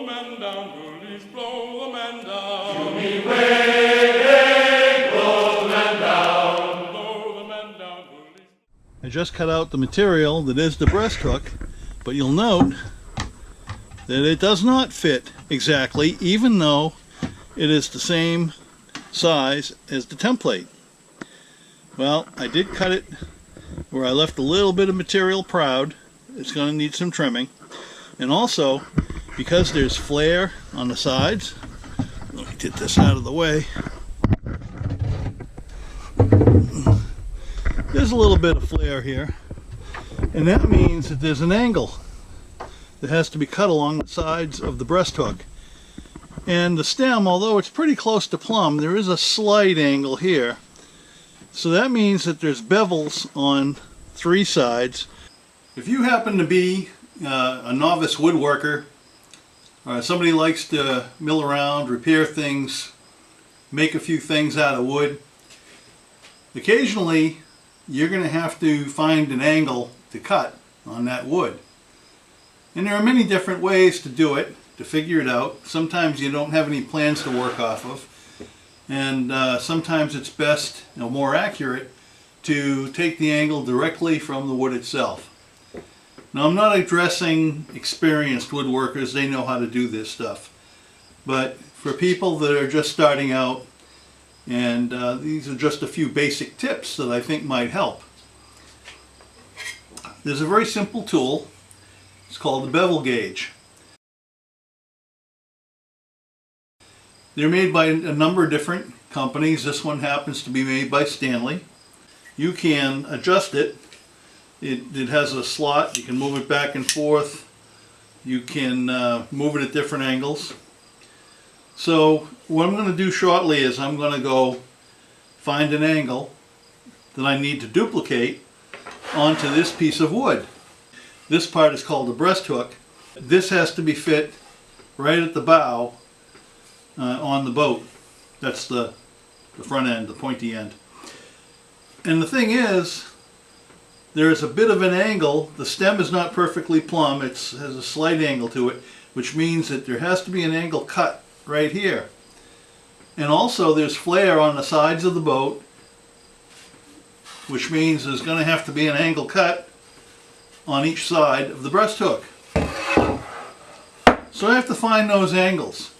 the men down, bullies, blow the men down. To me way, blow the men down. Blow the men down, bullies. I just cut out the material that is the breast hook, but you'll note that it does not fit exactly, even though it is the same size as the template. Well, I did cut it where I left a little bit of material proud. It's going to need some trimming. And also, because there's flare on the sides, let me get this out of the way. There's a little bit of flare here, and that means that there's an angle that has to be cut along the sides of the breast hook. And the stem, although it's pretty close to plumb, there is a slight angle here. So that means that there's bevels on 3 sides. If you happen to be a novice woodworker, or somebody who likes to mill around, repair things, make a few things out of wood, occasionally you're going to have to find an angle to cut on that wood. And there are many different ways to do it, to figure it out. Sometimes you don't have any plans to work off of, and sometimes it's best, more accurate, to take the angle directly from the wood itself. Now, I'm not addressing experienced woodworkers, they know how to do this stuff. But for people that are just starting out, and these are just a few basic tips that I think might help. There's a very simple tool. It's called the bevel gauge. They're made by a number of different companies. This one happens to be made by Stanley. You can adjust it. It has a slot. You can move it back and forth. You can move it at different angles. So what I'm going to do shortly is I'm going to go find an angle that I need to duplicate onto this piece of wood. This part is called the breast hook. This has to be fit right at the bow on the boat. That's the front end, the pointy end. And the thing is, there's a bit of an angle. The stem is not perfectly plumb. It has a slight angle to it, which means that there has to be an angle cut right here. And also there's flare on the sides of the boat, which means there's going to have to be an angle cut on each side of the breast hook. So I have to find those angles.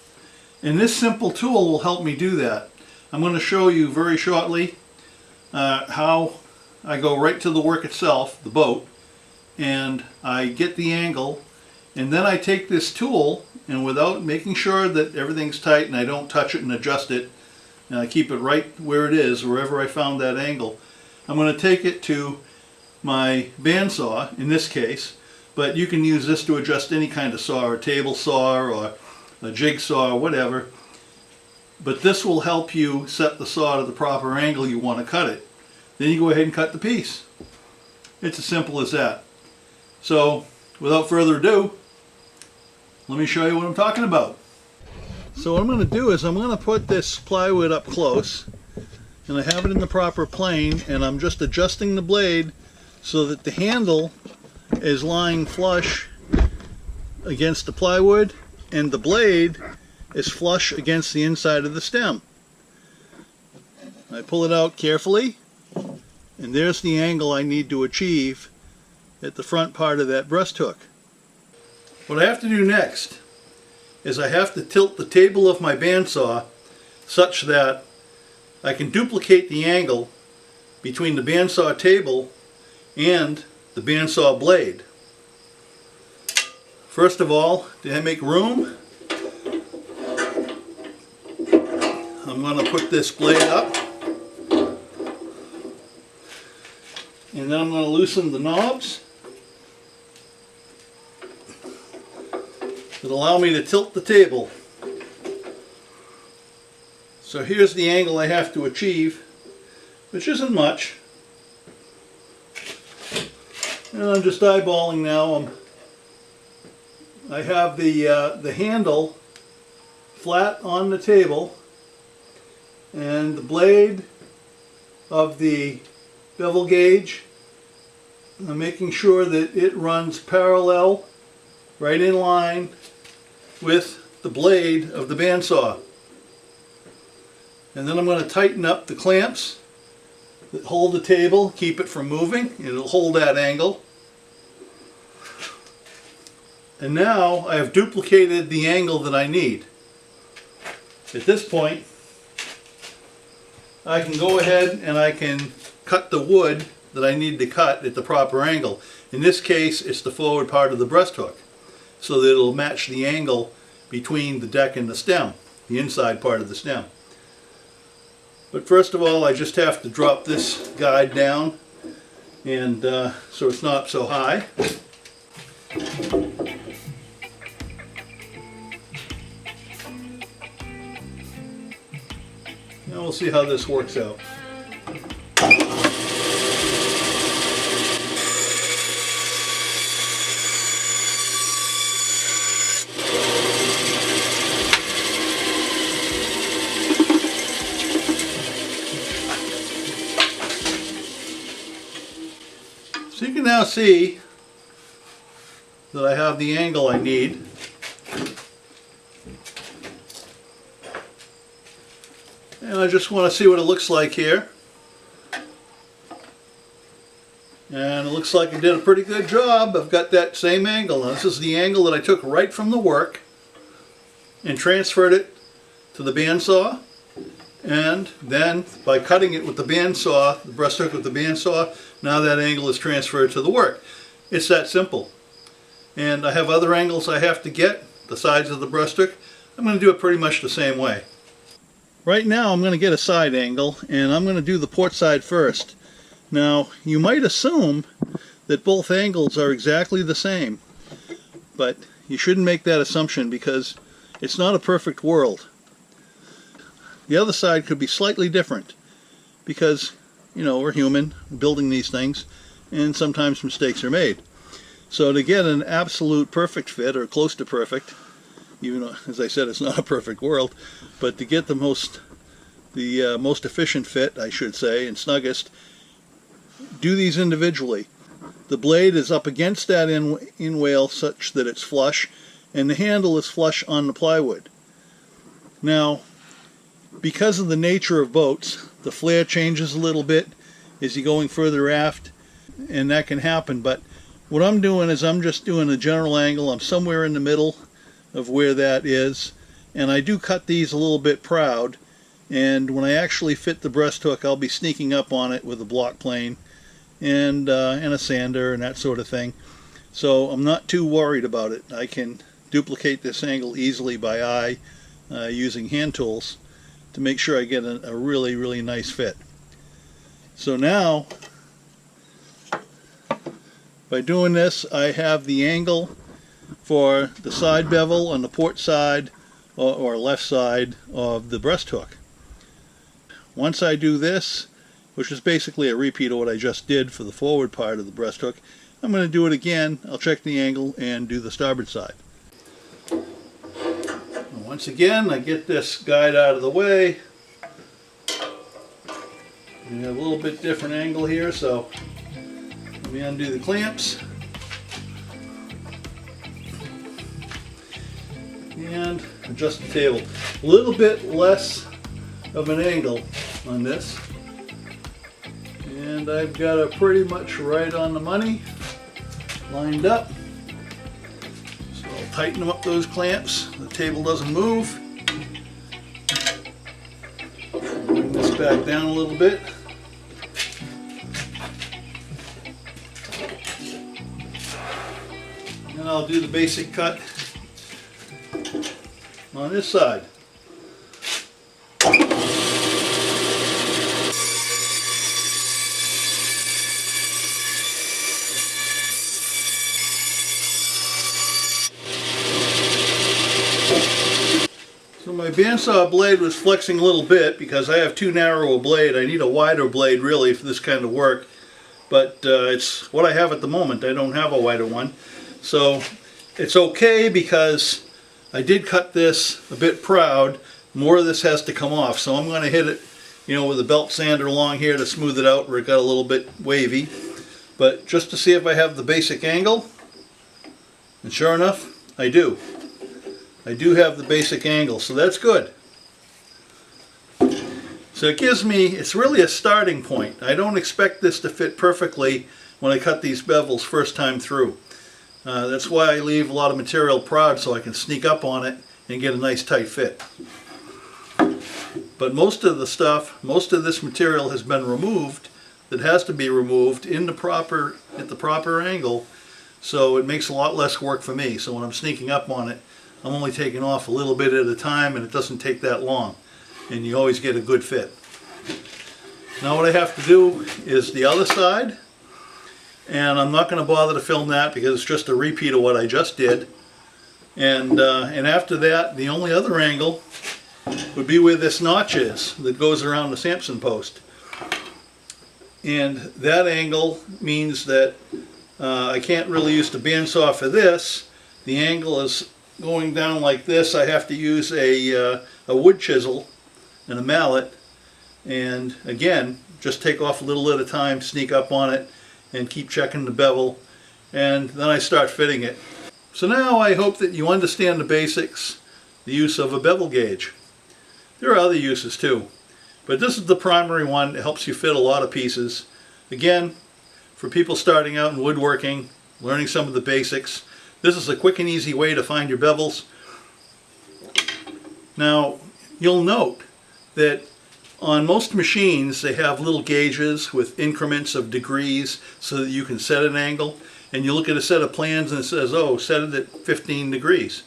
And this simple tool will help me do that. I'm going to show you very shortly how I go right to the work itself, the boat, and I get the angle, and then I take this tool, and without making sure that everything's tight and I don't touch it and adjust it, and I keep it right where it is, wherever I found that angle, I'm going to take it to my bandsaw, in this case, but you can use this to adjust any kind of saw, or table saw, or a jigsaw, or whatever. But this will help you set the saw to the proper angle you want to cut it. Then you go ahead and cut the piece. It's as simple as that. So, without further ado, let me show you what I'm talking about. So what I'm going to do is I'm going to put this plywood up close, and I have it in the proper plane, and I'm just adjusting the blade so that the handle is lying flush against the plywood and the blade is flush against the inside of the stem. I pull it out carefully, and there's the angle I need to achieve at the front part of that breast hook. What I have to do next is I have to tilt the table of my bandsaw such that I can duplicate the angle between the bandsaw table and the bandsaw blade. First of all, to make room, I'm going to put this blade up, and then I'm going to loosen the knobs that allow me to tilt the table. So here's the angle I have to achieve, which isn't much. And I'm just eyeballing now. I have the handle flat on the table, and the blade of the bevel gauge, I'm making sure that it runs parallel, right in line with the blade of the bandsaw. And then I'm going to tighten up the clamps that hold the table, keep it from moving. It'll hold that angle. And now I have duplicated the angle that I need. At this point, I can go ahead and I can cut the wood that I need to cut at the proper angle. In this case, it's the forward part of the breasthook, so that it'll match the angle between the deck and the stem, the inside part of the stem. But first of all, I just have to drop this guide down, and so it's not so high. Now we'll see how this works out. So you can now see that I have the angle I need. And I just want to see what it looks like here. And it looks like I did a pretty good job. I've got that same angle. Now, this is the angle that I took right from the work and transferred it to the bandsaw. And then by cutting it with the bandsaw, the breasthook with the bandsaw, now that angle is transferred to the work. It's that simple. And I have other angles I have to get, the sides of the breasthook. I'm going to do it pretty much the same way. Right now I'm going to get a side angle, and I'm going to do the port side first. Now you might assume that both angles are exactly the same, but you shouldn't make that assumption because it's not a perfect world. The other side could be slightly different because, you know, we're human building these things, and sometimes mistakes are made. So to get an absolute perfect fit, or close to perfect, even though, as I said, it's not a perfect world, but to get the most efficient fit, I should say, and snuggest, do these individually. The blade is up against that inwale such that it's flush, and the handle is flush on the plywood. Now, because of the nature of boats, the flare changes a little bit as you're going further aft, and that can happen. But what I'm doing is I'm just doing a general angle. I'm somewhere in the middle of where that is, and I do cut these a little bit proud, and when I actually fit the breasthook, I'll be sneaking up on it with a block plane and a sander and that sort of thing. So I'm not too worried about it. I can duplicate this angle easily by eye using hand tools to make sure I get a really, really nice fit. So now, by doing this, I have the angle for the side bevel on the port side or left side of the breasthook. Once I do this, which is basically a repeat of what I just did for the forward part of the breasthook, I'm going to do it again. I'll check the angle and do the starboard side. Once again, I get this guide out of the way. We have a little bit different angle here, so let me undo the clamps. And adjust the table. A little bit less of an angle on this. And I've got it pretty much right on the money, lined up. So I'll tighten them up, those clamps. The table doesn't move. Bring this back down a little bit. And I'll do the basic cut on this side. So my bandsaw blade was flexing a little bit because I have too narrow a blade. I need a wider blade really for this kind of work, but it's what I have at the moment. I don't have a wider one. So it's okay because I did cut this a bit proud. More of this has to come off, so I'm going to hit it, you know, with a belt sander along here to smooth it out where it got a little bit wavy. But just to see if I have the basic angle, and sure enough, I do. I do have the basic angle, so that's good. So it gives me, it's really a starting point. I don't expect this to fit perfectly when I cut these bevels first time through. That's why I leave a lot of material proud, so I can sneak up on it and get a nice tight fit. But most of the stuff, most of this material has been removed that has to be removed at the proper angle, so it makes a lot less work for me. So when I'm sneaking up on it, I'm only taking off a little bit at a time, and it doesn't take that long, and you always get a good fit. Now what I have to do is the other side, and I'm not going to bother to film that because it's just a repeat of what I just did. And after that, the only other angle would be where this notch is that goes around the Sampson post. And that angle means that I can't really use the bandsaw for this. The angle is going down like this. I have to use a wood chisel and a mallet, and again, just take off a little at a time, sneak up on it, and keep checking the bevel, and then I start fitting it. So now I hope that you understand the basics, the use of a bevel gauge. There are other uses too, but this is the primary one. It helps you fit a lot of pieces. Again, for people starting out in woodworking, learning some of the basics, this is a quick and easy way to find your bevels. Now, you'll note that on most machines they have little gauges with increments of degrees so that you can set an angle, and you look at a set of plans and it says, oh, set it at 15 degrees.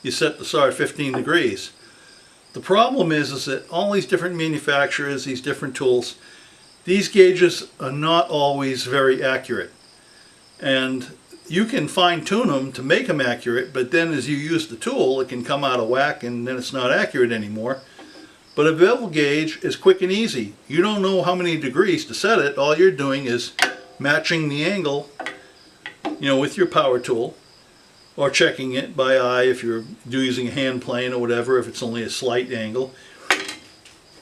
You set the saw at 15 degrees. The problem is that all these different manufacturers, these different tools, these gauges are not always very accurate. And you can fine tune them to make them accurate, but then as you use the tool it can come out of whack and then it's not accurate anymore. But a bevel gauge is quick and easy. You don't know how many degrees to set it. All you're doing is matching the angle, with your power tool, or checking it by eye if you're using a hand plane or whatever, if it's only a slight angle.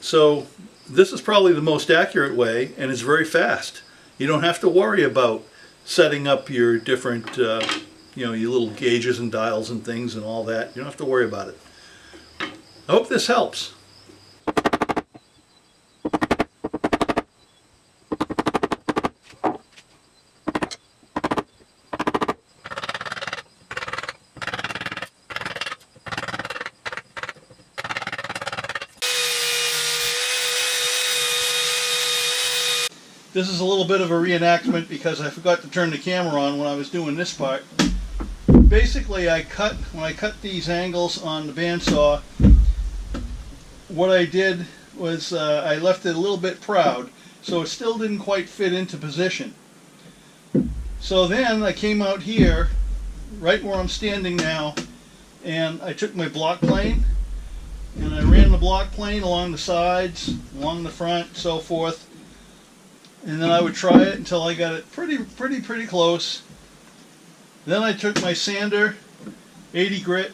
So this is probably the most accurate way, and it's very fast. You don't have to worry about setting up your different, your little gauges and dials and things and all that. You don't have to worry about it. I hope this helps. This is a little bit of a reenactment because I forgot to turn the camera on when I was doing this part. Basically, when I cut these angles on the bandsaw, what I did was I left it a little bit proud, so it still didn't quite fit into position. So then I came out here, right where I'm standing now, and I took my block plane and I ran the block plane along the sides, along the front, so forth. And then I would try it until I got it pretty close. Then I took my sander, 80 grit,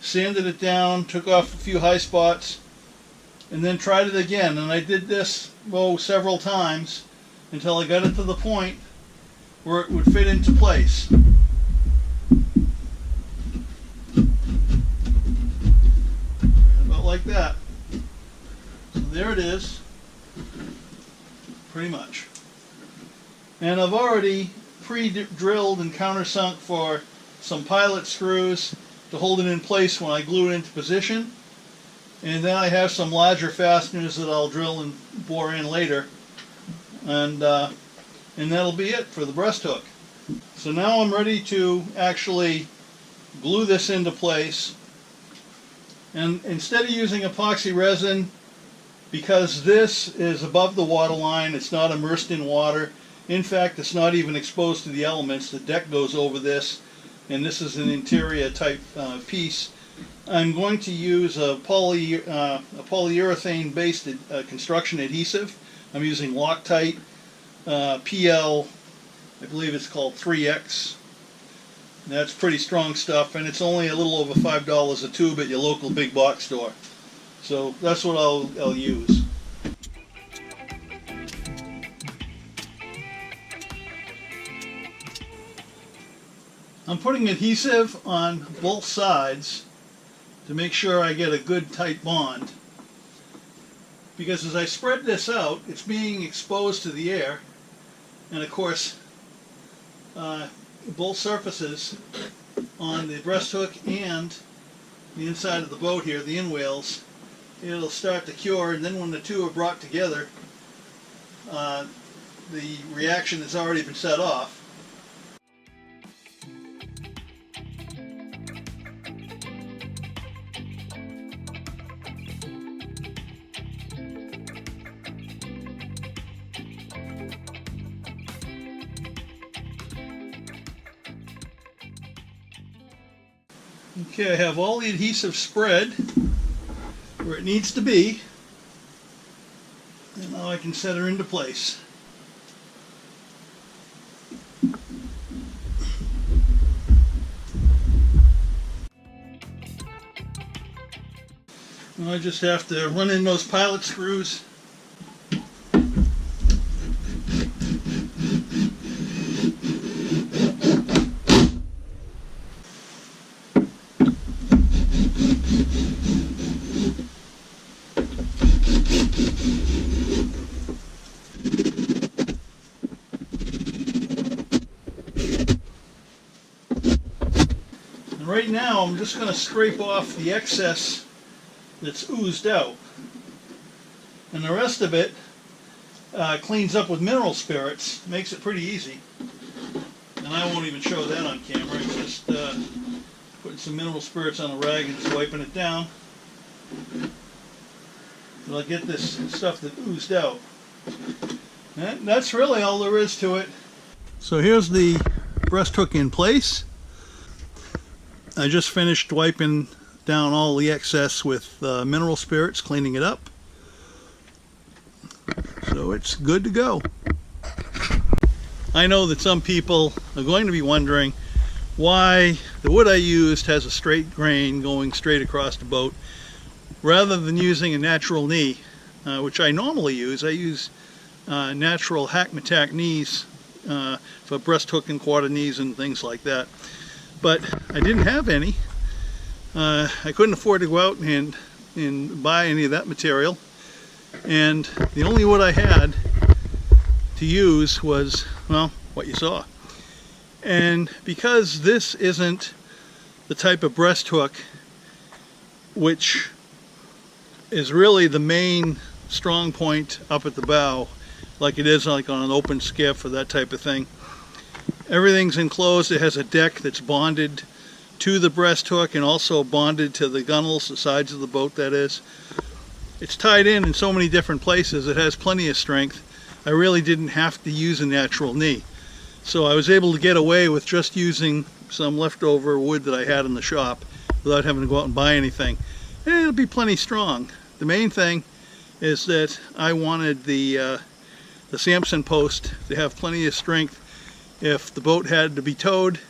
sanded it down, took off a few high spots, and then tried it again. And I did this several times until I got it to the point where it would fit into place. About like that. So there it is. Pretty much. And I've already pre-drilled and countersunk for some pilot screws to hold it in place when I glue it into position. And then I have some larger fasteners that I'll drill and bore in later. And that'll be it for the breast hook. So now I'm ready to actually glue this into place. And instead of using epoxy resin, because this is above the water line, it's not immersed in water. In fact, it's not even exposed to the elements. The deck goes over this, and this is an interior type piece. I'm going to use a polyurethane based construction adhesive. I'm using Loctite PL, I believe it's called 3X. That's pretty strong stuff, and it's only a little over $5 a tube at your local big box store. So that's what I'll use. I'm putting adhesive on both sides to make sure I get a good tight bond. Because as I spread this out, it's being exposed to the air, and of course both surfaces on the breast hook and the inside of the boat here, the inwales, it'll start to cure, and then when the two are brought together, the reaction has already been set off. Okay, I have all the adhesive spread where it needs to be, and now I can set her into place. Now I just have to run in those pilot screws. And right now I'm just going to scrape off the excess that's oozed out, and the rest of it cleans up with mineral spirits, makes it pretty easy. And I won't even show that on camera. It's just putting some mineral spirits on a rag and just wiping it down. And I'll get this stuff that oozed out. And that's really all there is to it. So here's the breast hook in place. I just finished wiping down all the excess with mineral spirits, cleaning it up. So it's good to go. I know that some people are going to be wondering why the wood I used has a straight grain going straight across the boat rather than using a natural knee, which I normally use. I use natural hackmatack knees for breast hook and quarter knees and things like that. But I didn't have any. I couldn't afford to go out and buy any of that material, and the only wood I had to use was, well, what you saw. And because this isn't the type of breast hook which is really the main strong point up at the bow, like it is like on an open skiff or that type of thing, everything's enclosed. It has a deck that's bonded to the breast hook and also bonded to the gunnels, the sides of the boat, that is. It's tied in so many different places. It has plenty of strength. I really didn't have to use a natural knee. So I was able to get away with just using some leftover wood that I had in the shop without having to go out and buy anything. And it'll be plenty strong. The main thing is that I wanted the Samson post to have plenty of strength if the boat had to be towed.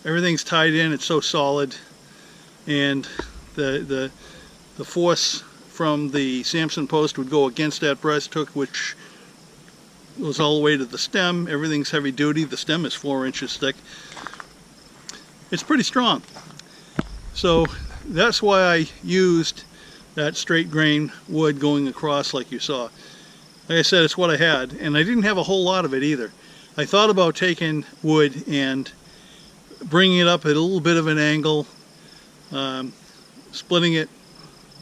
Everything's tied in, it's so solid, and the force from the Samson post would go against that breast hook, which goes all the way to the stem. Everything's heavy duty. The stem is 4 inches thick. It's pretty strong. So that's why I used that straight grain wood going across like you saw. Like I said, it's what I had, and I didn't have a whole lot of it either. I thought about taking wood and bringing it up at a little bit of an angle, splitting it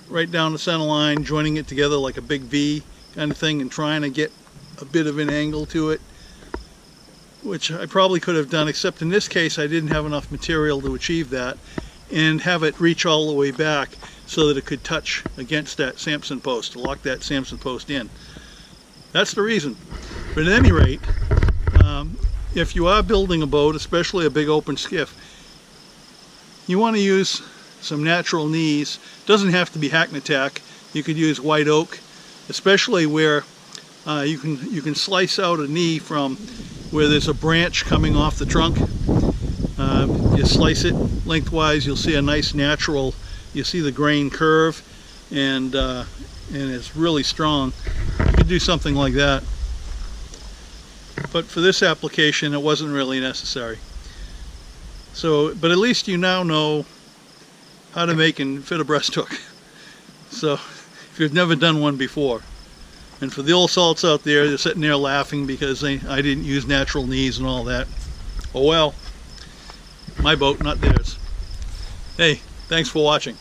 right down the center line, joining it together like a big V kind of thing, and trying to get a bit of an angle to it, which I probably could have done, except in this case I didn't have enough material to achieve that, and have it reach all the way back so that it could touch against that Samson post, to lock that Samson post in. That's the reason. But at any rate, if you are building a boat, especially a big open skiff, you want to use some natural knees. Doesn't have to be hackmatack. You could use white oak, especially where you can slice out a knee from where there's a branch coming off the trunk. You slice it lengthwise, you'll see a nice natural, you see the grain curve, and it's really strong. You could do something like that. But for this application, it wasn't really necessary. So, but at least you now know how to make and fit a breasthook. So if you've never done one before. And for the old salts out there, they're sitting there laughing because I didn't use natural knees and all that. Oh well, my boat, not theirs. Hey, thanks for watching.